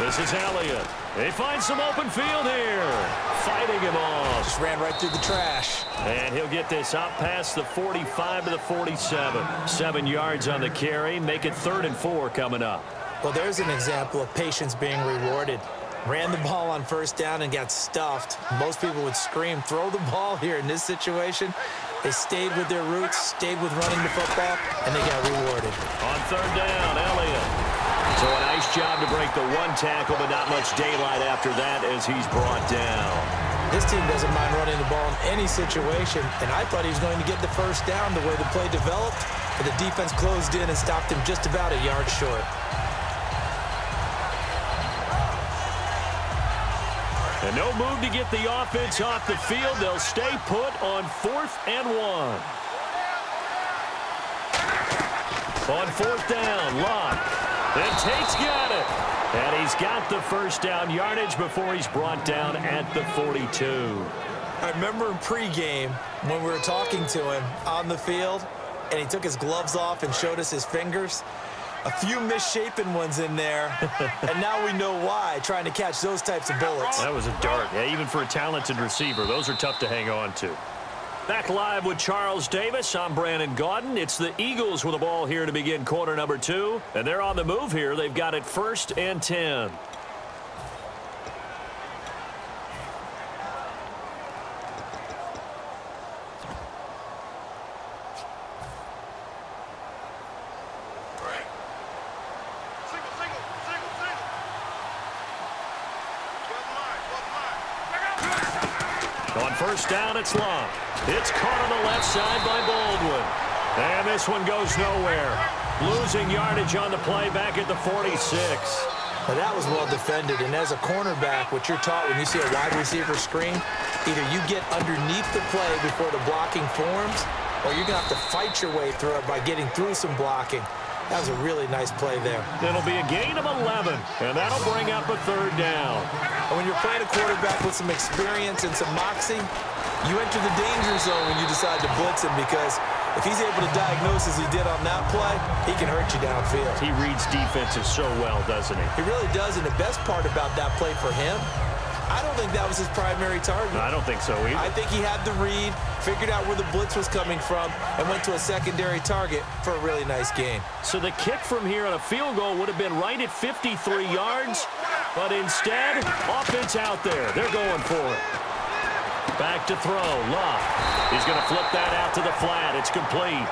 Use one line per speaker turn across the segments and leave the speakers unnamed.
This is Elliott. They find some open field here. Fighting him off.
Just ran right through the trash.
And he'll get this out past the 45 to the 47. 7 yards on the carry. Make it 3rd and 4 coming up.
Well, there's an example of patience being rewarded. Ran the ball on 1st down and got stuffed. Most people would scream, throw the ball here. In this situation, they stayed with their roots, stayed with running the football, and they got rewarded.
On 3rd down, Elliott. So a nice job to break the 1 tackle, but not much daylight after that as he's brought down.
This team doesn't mind running the ball in any situation, and I thought he was going to get the 1st down the way the play developed, but the defense closed in and stopped him just about a yard short.
And no move to get the offense off the field. They'll stay put on 4th and 1. On 4th down, Locke. And Tate's got it. And he's got the 1st down yardage before he's brought down at the 42.
I remember in pregame when we were talking to him on the field, and he took his gloves off and showed us his fingers. A few misshapen ones in there, and now we know why, trying to catch those types of bullets.
That was a dart. Yeah, even for a talented receiver, those are tough to hang on to. Back live with Charles Davis. I'm Brandon Gaudin. It's the Eagles with the ball here to begin quarter number 2. And they're on the move here. They've got it 1st and 10. On 1st down, it's Locke. It's caught on the left side by Baldwin. And this one goes nowhere. Losing yardage on the play back at the 46.
Now that was well defended, and as a cornerback, what you're taught when you see a wide receiver screen, either you get underneath the play before the blocking forms, or you're going to have to fight your way through it by getting through some blocking. That was a really nice play there.
It'll be a gain of 11, and that'll bring up a 3rd down.
And when you're playing a quarterback with some experience and some moxie, you enter the danger zone when you decide to blitz him, because if he's able to diagnose as he did on that play, he can hurt you downfield.
He reads defenses so well, doesn't he?
He really does, and the best part about that play for him, I don't think that was his primary target.
No, I don't think so either.
I think he had the read, figured out where the blitz was coming from, and went to a secondary target for a really nice gain.
So the kick from here on a field goal would have been right at 53 yards, but instead, offense out there. They're going for it. Back to throw, Locke. He's going to flip that out to the flat. It's complete.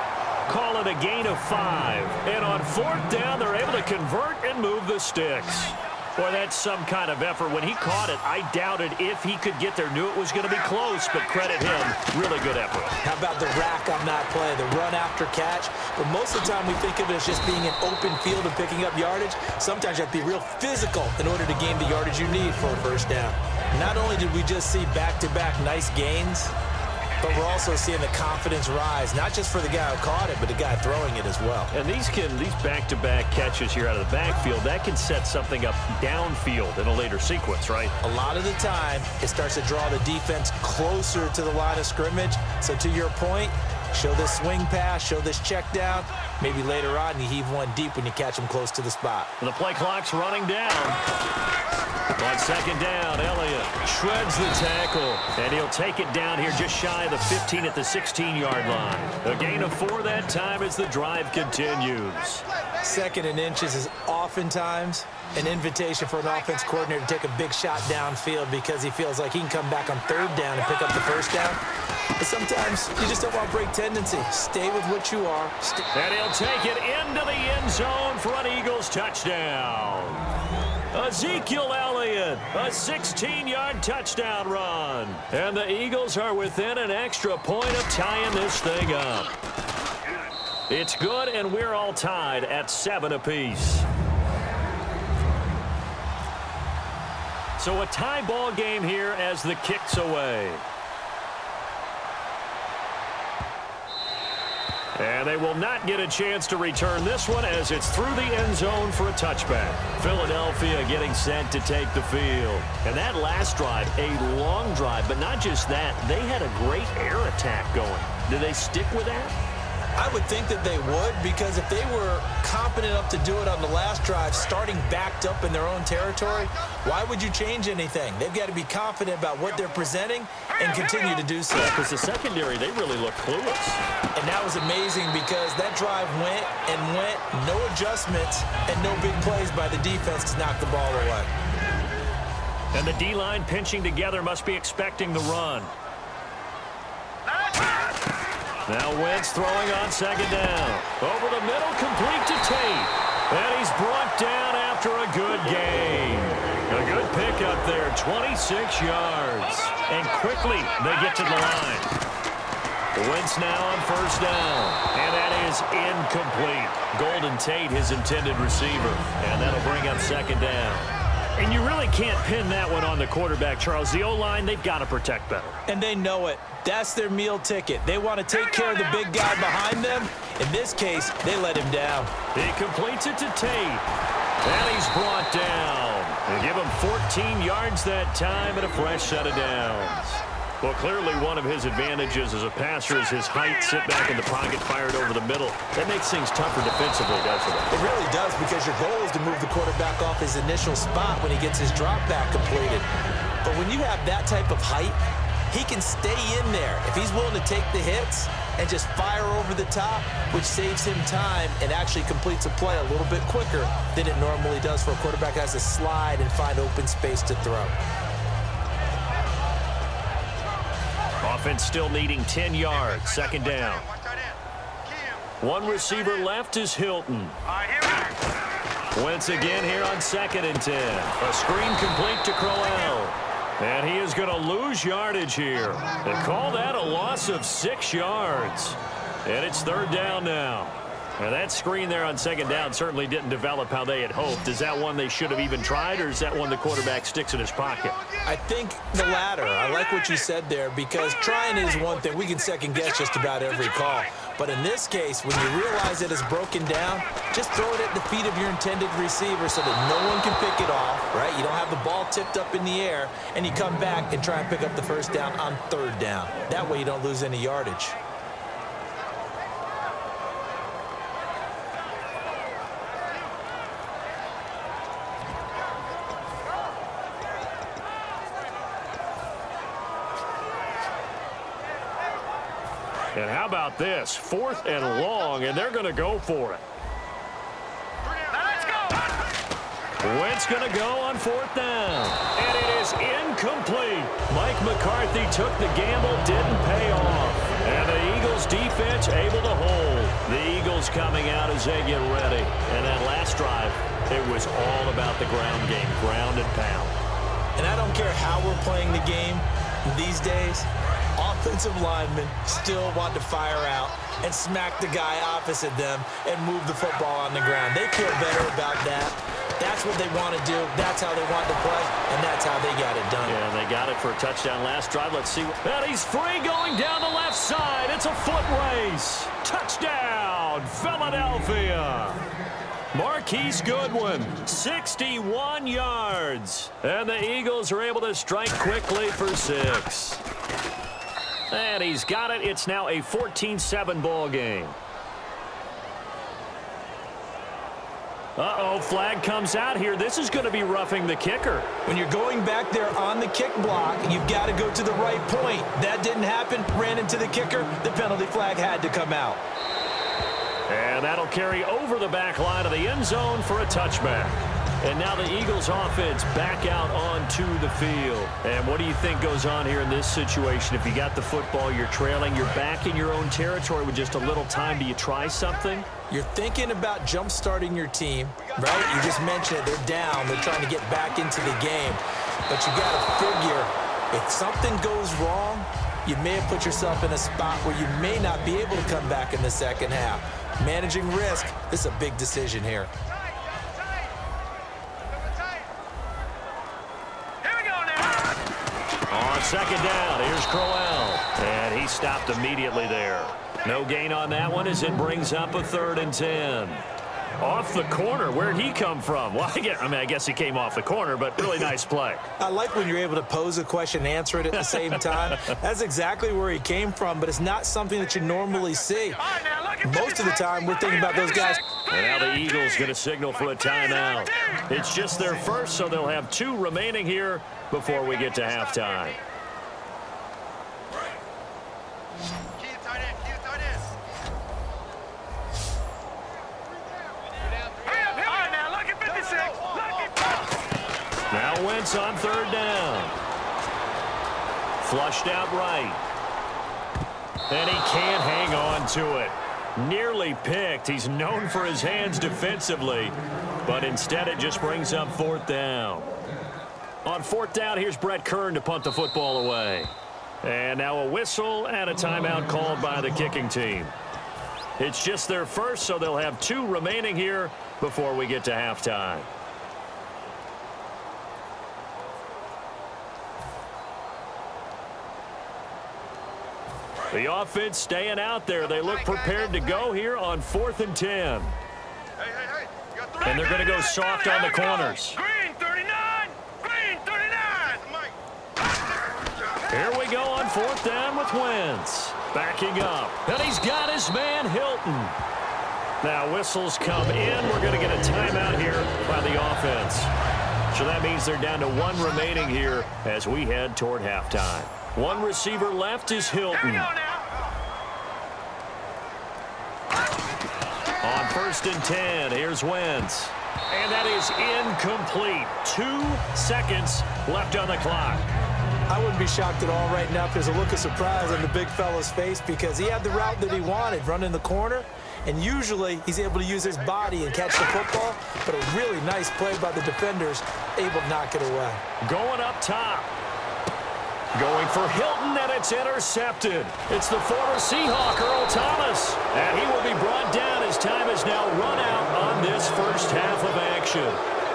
Call it a gain of 5. And on 4th down, they're able to convert and move the sticks. Boy, that's some kind of effort. When he caught it, I doubted if he could get there. Knew it was going to be close, but credit him. Really good effort.
How about the rack on that play, the run after catch? But most of the time we think of it as just being an open field and picking up yardage. Sometimes you have to be real physical in order to gain the yardage you need for a 1st down. Not only did we just see back-to-back nice gains, but we're also seeing the confidence rise, not just for the guy who caught it, but the guy throwing it as well.
And these back-to-back catches here out of the backfield, that can set something up downfield in a later sequence, right?
A lot of the time, it starts to draw the defense closer to the line of scrimmage. So to your point, show this swing pass, show this check down. Maybe later on, you heave one deep when you catch him close to the spot.
And the play clock's running down. On 2nd down, Elliott shreds the tackle, and he'll take it down here just shy of the 15 at the 16-yard line. A gain of 4 that time as the drive continues.
2nd and inches is oftentimes an invitation for an offense coordinator to take a big shot downfield because he feels like he can come back on 3rd down and pick up the 1st down. But sometimes you just don't want to break tendency. Stay with what you are.
And he'll take it into the end zone for an Eagles touchdown. Ezekiel Elliott, a 16-yard touchdown run. And the Eagles are within an extra point of tying this thing up. It's good, and we're all tied at 7 apiece. So a tie ball game here as the kick's away. And they will not get a chance to return this one as it's through the end zone for a touchback. Philadelphia getting set to take the field. And that last drive, a long drive, but not just that. They had a great air attack going. Do they stick with that?
I would think that they would, because if they were competent enough to do it on the last drive, starting backed up in their own territory, why would you change anything? They've got to be confident about what they're presenting and continue to do so.
Because the secondary, they really look clueless.
And that was amazing because that drive went and went, no adjustments, and no big plays by the defense to knock the ball away.
And the D-line pinching together must be expecting the run. Now Wentz throwing on second down. Over the middle, complete to Tate. And he's brought down after a good gain. A good pickup there, 26 yards. And quickly they get to the line. Wentz now on first down. And that is incomplete. Golden Tate, his intended receiver. And that'll bring up second down. And you really can't pin that one on the quarterback, Charles. The O-line, they've got to protect better.
And they know it. That's their meal ticket. They want to take care of the big guy behind them. In this case, they let him down.
He completes it to Tate. And he's brought down. They give him 14 yards that time and a fresh set of downs. Well, clearly one of his advantages as a passer is his height, sit back in the pocket, fired over the middle. That makes things tougher defensively, doesn't it?
It really does, because your goal is to move the quarterback off his initial spot when he gets his drop back completed. But when you have that type of height, he can stay in there if he's willing to take the hits and just fire over the top, which saves him time and actually completes a play a little bit quicker than it normally does for a quarterback that has to slide and find open space to throw.
Offense still needing 10 yards. Second down. One receiver left is Hilton. Wentz again here on 2nd and 10. A screen complete to Crowell. And he is going to lose yardage here. They call that a loss of 6 yards. And it's third down now. And that screen there on second down certainly didn't develop how they had hoped. Is that one they should have even tried, or is that one the quarterback sticks in his pocket?
I think the latter. I like what you said there, because trying is one thing. We can second-guess just about every call. But in this case, when you realize it is broken down, just throw it at the feet of your intended receiver so that no one can pick it off, right? You don't have the ball tipped up in the air, and you come back and try and pick up the first down on third down. That way you don't lose any yardage.
And how about this? 4th and long, and they're going to go for it. Wentz going to go on 4th down. And it is incomplete. Mike McCarthy took the gamble, didn't pay off. And the Eagles defense able to hold. The Eagles coming out as they get ready. And that last drive, it was all about the ground game, ground and pound.
And I don't care how we're playing the game these days, offensive linemen still want to fire out and smack the guy opposite them and move the football on the ground. They feel better about that. That's what they want to do. That's how they want to play, and that's how they got it done.
Yeah, and they got it for a touchdown last drive. Let's see. And he's free going down the left side. It's a foot race. Touchdown, Philadelphia. Marquise Goodwin, 61 yards. And the Eagles are able to strike quickly for 6. And he's got it. It's now a 14-7 ball game. Uh-oh, flag comes out here. This is going to be roughing the kicker.
When you're going back there on the kick block, you've got to go to the right point. That didn't happen. Ran into the kicker. The penalty flag had to come out.
And that'll carry over the back line of the end zone for a touchback. And now the Eagles offense back out onto the field. And what do you think goes on here in this situation? If you got the football, you're trailing, you're back in your own territory with just a little time. Do you try something?
You're thinking about jump-starting your team, right? You just mentioned it. They're down. They're trying to get back into the game. But you got to figure, if something goes wrong, you may have put yourself in a spot where you may not be able to come back in the second half. Managing risk, this is a big decision here.
On second down, here's Crowell. And he stopped immediately there. No gain on that one as it brings up a 3rd and 10. Off the corner, where'd he come from? Well, I guess he came off the corner, but really nice play.
I like when you're able to pose a question and answer it at the same time. That's exactly where he came from, but it's not something that you normally see. Most of the time, we're thinking about those guys.
And now the Eagles going to signal for a timeout. It's just their first, so they'll have 2 remaining here before we get to halftime. Now Wentz on 3rd down. Flushed out right. And he can't hang on to it. Nearly picked. He's known for his hands defensively, but instead it just brings up 4th down. On 4th down, here's Brett Kern to punt the football away. And now a whistle and a timeout called by the kicking team. It's just their first, so they'll have 2 remaining here before we get to halftime. The offense staying out there. They look prepared to go here on 4th and 10. And they're going to go soft on the corners.
Green 39! Green 39!
Here we go on 4th down with Wentz. Backing up. And he's got his man Hilton. Now whistles come in. We're going to get a timeout here by the offense. So that means they're down to 1 remaining here as we head toward halftime. 1 receiver left is Hilton. On 1st and 10, here's Wentz. And that is incomplete. 2 seconds left on the clock.
I wouldn't be shocked at all right now if there's a look of surprise on the big fella's face because he had the route that he wanted, running the corner, and usually he's able to use his body and catch the football, but a really nice play by the defenders, able to knock it away.
Going up top. Going for Hilton, and it's intercepted. It's the former Seahawk, Earl Thomas. And he will be brought down as time is now run out on this first half of action.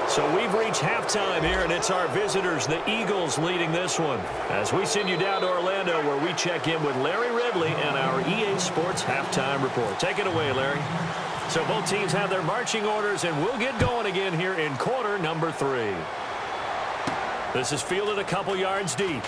So we've reached halftime here, and it's our visitors, the Eagles, leading this one. As we send you down to Orlando, where we check in with Larry Ridley and our EA Sports Halftime Report. Take it away, Larry. So both teams have their marching orders, and we'll get going again here in quarter number 3. This is fielded a couple yards deep.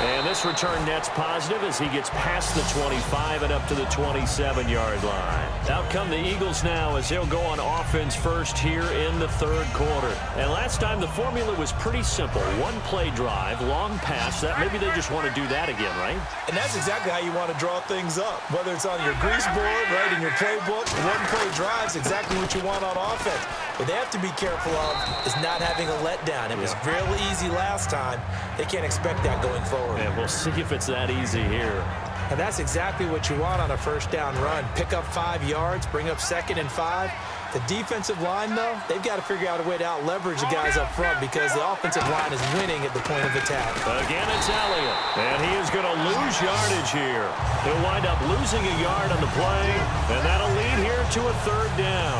And this return net's positive as he gets past the 25 and up to the 27-yard line. Out come the Eagles now as they'll go on offense first here in the 3rd quarter. And last time the formula was pretty simple. 1 play drive, long pass. That maybe they just want to do that again, right?
And that's exactly how you want to draw things up. Whether it's on your grease board, right, in your playbook, 1 play drive's exactly what you want on offense. What they have to be careful of is not having a letdown. It was real easy last time. They can't expect that going forward.
And we'll see if it's that easy here.
And that's exactly what you want on a first down run. Pick up 5 yards, bring up 2nd and 5. The defensive line, though, they've got to figure out a way to out-leverage the guys up front because the offensive line is winning at the point of attack.
Again, it's Elliott. And he is going to lose yardage here. He'll wind up losing a yard on the play, and that'll lead here to a 3rd down.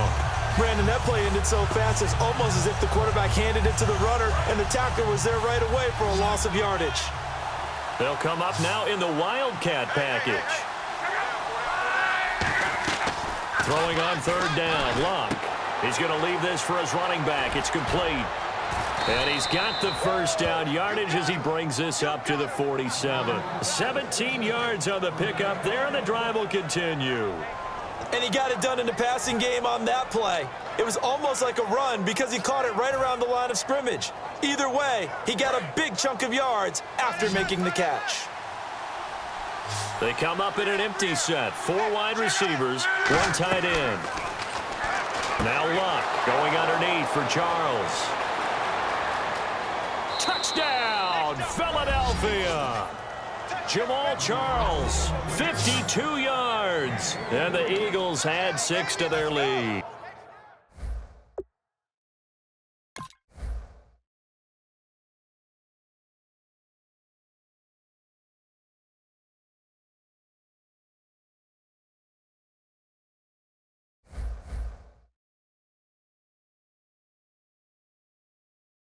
Brandon, that play ended so fast, it's almost as if the quarterback handed it to the runner, and the tackler was there right away for a loss of yardage.
They'll come up now in the Wildcat package. Throwing on 3rd down, Luck. He's going to leave this for his running back. It's complete. And he's got the first down yardage as he brings this up to the 47. 17 yards on the pickup there, and the drive will continue.
And he got it done in the passing game on that play. It was almost like a run because he caught it right around the line of scrimmage. Either way, he got a big chunk of yards after making the catch.
They come up in an empty set. 4 wide receivers, 1 tight end. Now Luck going underneath for Charles. Touchdown, Philadelphia! Jamal Charles, 52 yards. And the Eagles add 6 to their lead.